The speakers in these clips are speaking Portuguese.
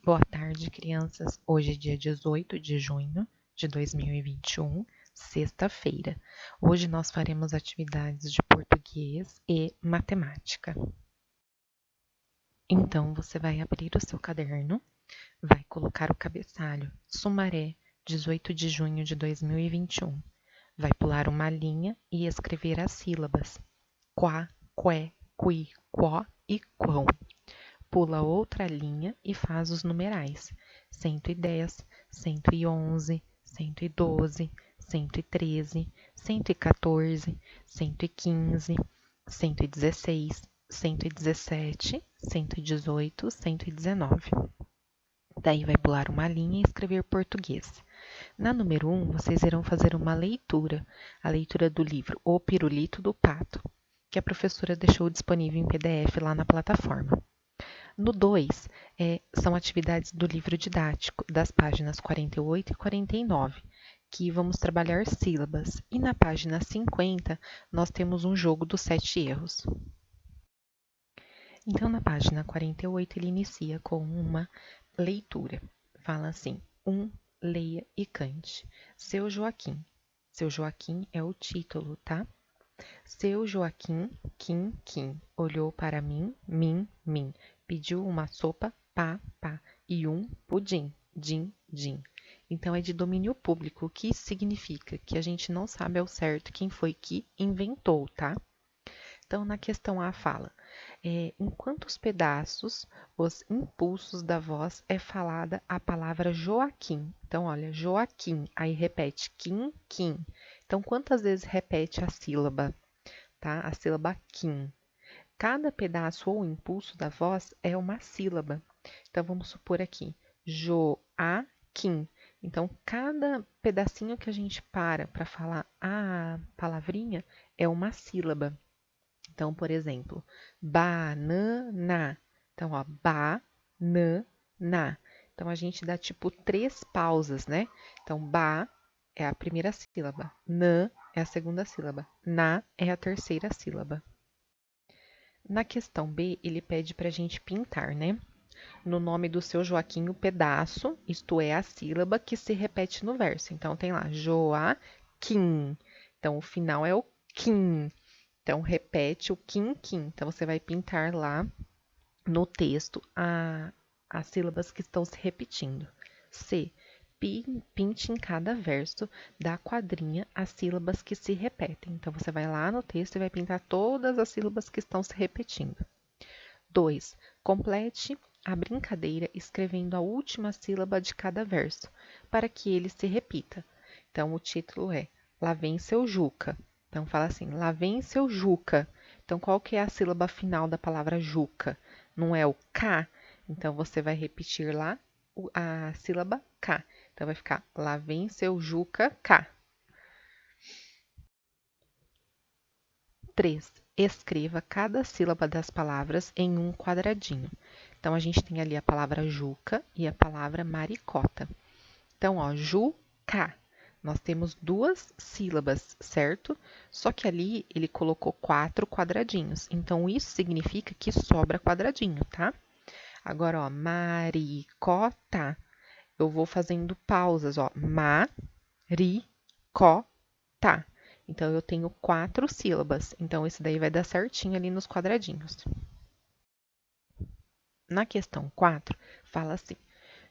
Boa tarde, crianças. Hoje é dia 18 de junho de 2021, sexta-feira. Hoje nós faremos atividades de português e matemática. Então, você vai abrir o seu caderno, vai colocar o cabeçalho Sumaré, 18 de junho de 2021. Vai pular uma linha e escrever as sílabas quá, qué, qui, quó e quão. Pula outra linha e faz os numerais 110, 111, 112, 113, 114, 115, 116, 117, 118, 119. Daí vai pular uma linha e escrever português. Na número 1, vocês irão fazer uma leitura, a leitura do livro O Pirulito do Pato, que a professora deixou disponível em PDF lá na plataforma. No 2, são atividades do livro didático, das páginas 48 e 49, que vamos trabalhar sílabas. E na página 50, nós temos um jogo dos 7 erros. Então, na página 48, ele inicia com uma leitura. Fala assim: leia e cante. Seu Joaquim. Seu Joaquim é o título, tá? Seu Joaquim, Kim, olhou para mim, mim. Pediu uma sopa, pá, e um pudim, din. Então, é de domínio público. O que isso significa? Que a gente não sabe ao certo quem foi que inventou, tá? Então, na questão A fala, em quantos pedaços os impulsos da voz é falada a palavra Joaquim? Então, olha, Joaquim, aí repete Kim. Então, quantas vezes repete a sílaba? Tá? A sílaba Kim. Cada pedaço ou impulso da voz é uma sílaba. Então, vamos supor aqui, Joaquim. Então, cada pedacinho que a gente para falar a palavrinha é uma sílaba. Então, por exemplo, banana. Então, ó, banana. Então, a gente dá tipo 3 pausas, né? Então, ba é a primeira sílaba, na é a segunda sílaba, na é a terceira sílaba. Na questão B, ele pede para a gente pintar, né? No nome do seu Joaquim, o pedaço, isto é, a sílaba que se repete no verso. Então, tem lá, Joaquim. Então, o final é o quim. Então, repete o quim. Então, você vai pintar lá no texto as sílabas que estão se repetindo. C. Pinte em cada verso da quadrinha as sílabas que se repetem. Então, você vai lá no texto e vai pintar todas as sílabas que estão se repetindo. 2. Complete a brincadeira escrevendo a última sílaba de cada verso, para que ele se repita. Então, o título é Lá vem seu Juca. Então, fala assim, lá vem seu Juca. Então, qual que é a sílaba final da palavra Juca? Não é o K? Então, você vai repetir lá a sílaba K. Então, vai ficar lá vem seu Juca K. 3. Escreva cada sílaba das palavras em um quadradinho. Então, a gente tem ali a palavra Juca e a palavra maricota. Então, ó, Juca. Nós temos 2 sílabas, certo? Só que ali ele colocou 4 quadradinhos. Então, isso significa que sobra quadradinho, tá? Agora, ó, maricota. Eu vou fazendo pausas, ó. Maricota. Então, eu tenho 4 sílabas. Então, esse daí vai dar certinho ali nos quadradinhos. Na questão 4, fala assim: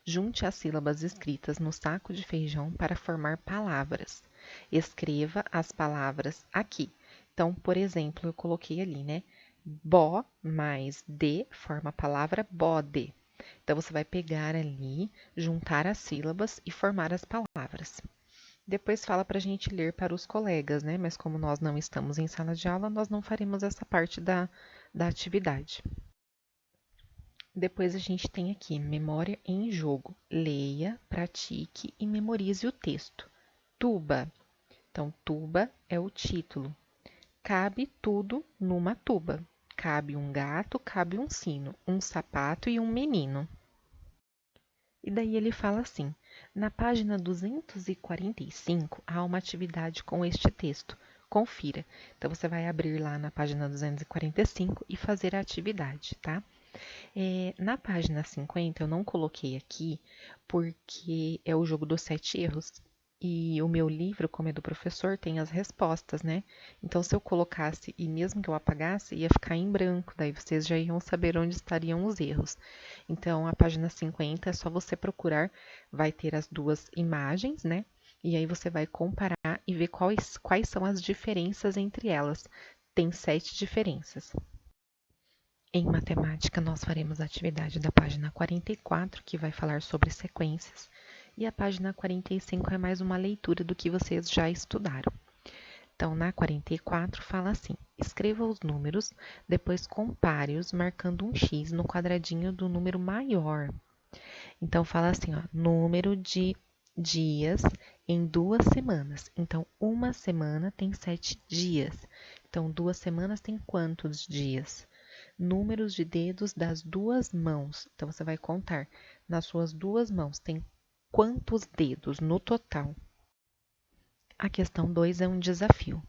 junte as sílabas escritas no saco de feijão para formar palavras. Escreva as palavras aqui. Então, por exemplo, eu coloquei ali, né? Bó mais de forma a palavra bode. Então, você vai pegar ali, juntar as sílabas e formar as palavras. Depois fala para a gente ler para os colegas, né? Mas como nós não estamos em sala de aula, nós não faremos essa parte da atividade. Depois a gente tem aqui memória em jogo. Leia, pratique e memorize o texto. Tuba. Então, tuba é o título. Cabe tudo numa tuba. Cabe um gato, cabe um sino, um sapato e um menino. E daí ele fala assim: na página 245 há uma atividade com este texto. Confira. Então, você vai abrir lá na página 245 e fazer a atividade, tá? Na página 50, eu não coloquei aqui porque é o jogo dos 7 erros. E o meu livro, como é do professor, tem as respostas, né? Então, se eu colocasse e mesmo que eu apagasse, ia ficar em branco, daí vocês já iam saber onde estariam os erros. Então, a página 50 é só você procurar, vai ter as duas imagens, né? E aí você vai comparar e ver quais são as diferenças entre elas. Tem 7 diferenças. Em matemática, nós faremos a atividade da página 44, que vai falar sobre sequências, e a página 45 é mais uma leitura do que vocês já estudaram. Então, na 44 fala assim: escreva os números, depois compare-os marcando um X no quadradinho do número maior. Então, fala assim, ó, número de dias em 2 semanas. Então, uma semana tem 7 dias. Então, 2 semanas tem quantos dias? Números de dedos das 2 mãos. Então, você vai contar nas suas 2 mãos tem quantos dedos no total? A questão 2 é um desafio.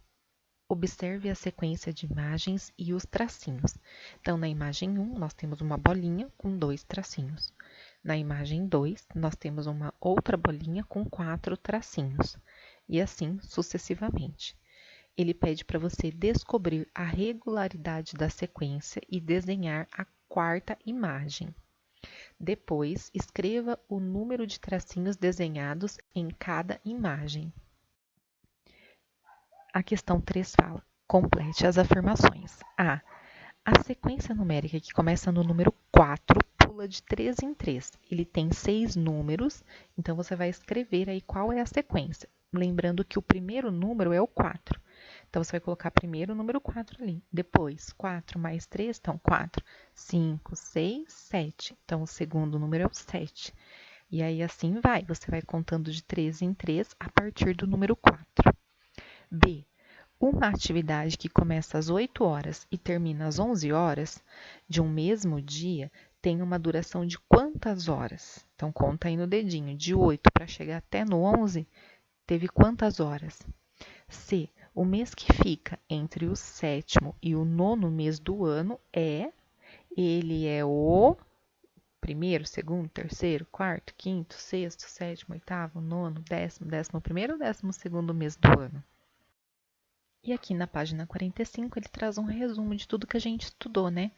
Observe a sequência de imagens e os tracinhos. Então, na imagem 1, nós temos uma bolinha com 2 tracinhos. Na imagem 2, nós temos uma outra bolinha com 4 tracinhos. E assim sucessivamente. Ele pede para você descobrir a regularidade da sequência e desenhar a quarta imagem. Depois, escreva o número de tracinhos desenhados em cada imagem. A questão 3 fala: complete as afirmações. A. A sequência numérica que começa no número 4 pula de 3 em 3. Ele tem 6 números, então você vai escrever aí qual é a sequência. Lembrando que o primeiro número é o 4. Então, você vai colocar primeiro o número 4 ali. Depois, 4 mais 3, então 4, 5, 6, 7. Então, o segundo número é o 7. E aí, assim vai. Você vai contando de 3 em 3 a partir do número 4. B. Uma atividade que começa às 8 horas e termina às 11 horas de um mesmo dia tem uma duração de quantas horas? Então, conta aí no dedinho. De 8 para chegar até no 11, teve quantas horas? C. O mês que fica entre o 7º e o 9º mês do ano ele é o primeiro, segundo, terceiro, quarto, quinto, sexto, sétimo, oitavo, nono, décimo, 11º ou 12º mês do ano. E aqui na página 45 ele traz um resumo de tudo que a gente estudou, né?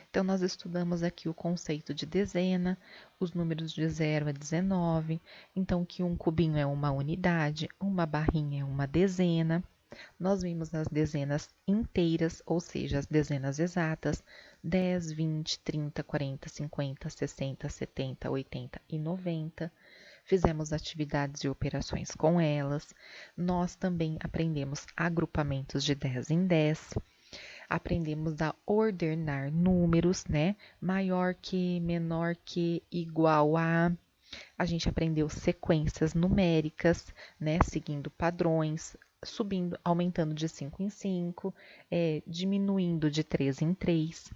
Então, nós estudamos aqui o conceito de dezena, os números de 0 a 19, então que um cubinho é uma unidade, uma barrinha é uma dezena. Nós vimos as dezenas inteiras, ou seja, as dezenas exatas, 10, 20, 30, 40, 50, 60, 70, 80 e 90. Fizemos atividades e operações com elas. Nós também aprendemos agrupamentos de 10 em 10. Aprendemos a ordenar números, né? Maior que, menor que, igual a. A gente aprendeu sequências numéricas, né? Seguindo padrões, subindo, aumentando de 5 em 5, diminuindo de 3 em 3.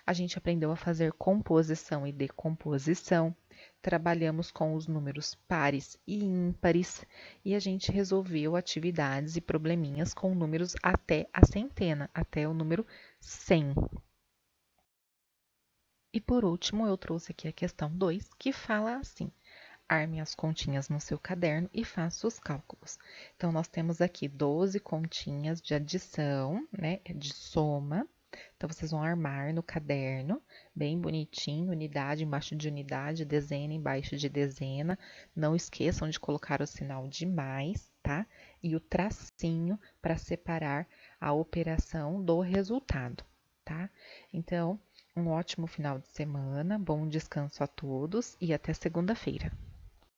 A gente aprendeu a fazer composição e decomposição. Trabalhamos com os números pares e ímpares e a gente resolveu atividades e probleminhas com números até a centena, até o número 100. E por último, eu trouxe aqui a questão 2, que fala assim: arme as continhas no seu caderno e faça os cálculos. Então, nós temos aqui 12 continhas de adição, né, de soma. Então, vocês vão armar no caderno, bem bonitinho, unidade embaixo de unidade, dezena embaixo de dezena. Não esqueçam de colocar o sinal de mais, tá? E o tracinho para separar a operação do resultado, tá? Então, um ótimo final de semana, bom descanso a todos e até segunda-feira.